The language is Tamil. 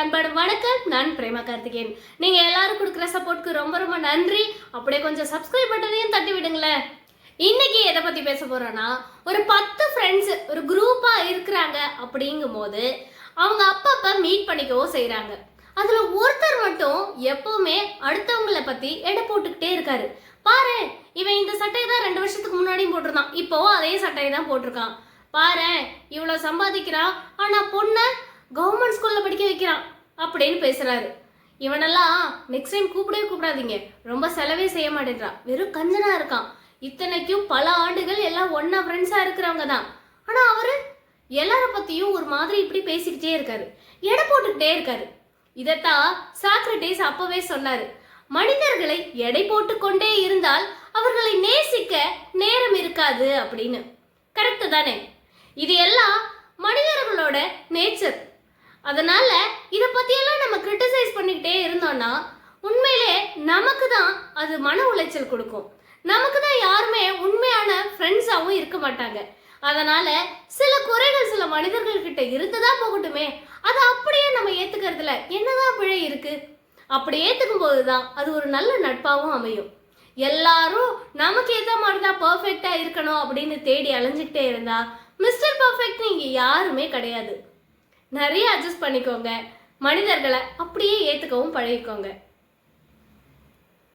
அன்பான வணக்கம். நான் பிரேமா கார்த்திகேயன். நீங்க எல்லாரும் கொடுக்குற சப்போர்ட்க்கு ரொம்ப ரொம்ப நன்றி. அப்படியே கொஞ்சம் சப்ஸ்கிரைப் பட்டனையும் தட்டி விடுங்களேன். இன்னைக்கு எதை பத்தி பேச போறோம்னா, ஒரு 10 ஃப்ரெண்ட்ஸ் ஒரு குரூப்பா இருக்கிறாங்க. அப்படிங்கும் போது அவங்க அப்பப்ப மீட் பண்ணிக்கவும் செய்யறாங்க. அதுல ஒருத்தர் மட்டும் எப்பவுமே அடுத்தவங்கள பத்தி எடை போட்டுக்கிட்டே இருக்காரு. பாரு, இவன் இந்த சட்டையை தான் 2 வருஷத்துக்கு முன்னாடியும் போட்டிருந்தான், இப்போவும் அதே சட்டையை தான் போட்டிருக்கான். பாரு, இவ்வளவு சம்பாதிக்கிறான், ஆனா பொண்ண கவர்மெண்ட் ஸ்கூல்ல படிக்க வைக்கிறான் அப்படின்னு பேசுறாரு. இவனெல்லாம் நெக்ஸ்ட் டைம் கூப்பிடவே கூப்பிடாதீங்க, ரொம்ப செலவே செய்ய மாட்டேன்றான், வெறும் கஞ்சனா இருக்கான். இத்தனைக்கும் பல ஆண்டுகள் எல்லாம் ஒன்னா ஃப்ரெண்ட்ஸா இருக்கிறவங்க தான். ஆனா அவரு எல்லார பத்தியும் ஒரு மாதிரி இப்படி பேசிக்கிட்டே இருக்காரு, எடை போட்டுக்கிட்டே இருக்காரு. இதத்தான் சாக்ரட்டிஸ் அப்பவே சொன்னாரு, மனிதர்களை எடை போட்டு கொண்டே இருந்தால் அவர்களை நேசிக்க நேரம் இருக்காது அப்படின்னு. கரெக்ட் தானே? இது எல்லாம் மனிதர்களோட நேச்சர். அதனால இதை பத்தியெல்லாம் நம்ம கிரிட்டிசைஸ் பண்ணிக்கிட்டே இருந்தோம்னா உண்மையிலே நமக்கு தான் அது மன உளைச்சல் கொடுக்கும். நமக்கு தான் யாருமே உண்மையான ஃப்ரெண்ட்ஸாகவும் இருக்க மாட்டாங்க. அதனால சில குறைகள் சில மனிதர்கள் கிட்ட இருந்துதான் போகட்டுமே, அதை அப்படியே நம்ம ஏத்துக்கிறதுல என்னதான் பிழை இருக்கு? அப்படி ஏத்துக்கும் போதுதான் அது ஒரு நல்ல நட்பாகவும் அமையும். எல்லாரும் நமக்கு ஏற்ற மாதிரி தான் பர்ஃபெக்டா இருக்கணும் அப்படின்னு தேடி அலைஞ்சுக்கிட்டே இருந்தா மிஸ்டர் பர்ஃபெக்ட் நீங்க யாருமே கிடையாது. நிறைய அட்ஜஸ்ட் பண்ணிக்கோங்க, மனிதர்களை அப்படியே ஏத்துக்கவும் பழகிக்கோங்க.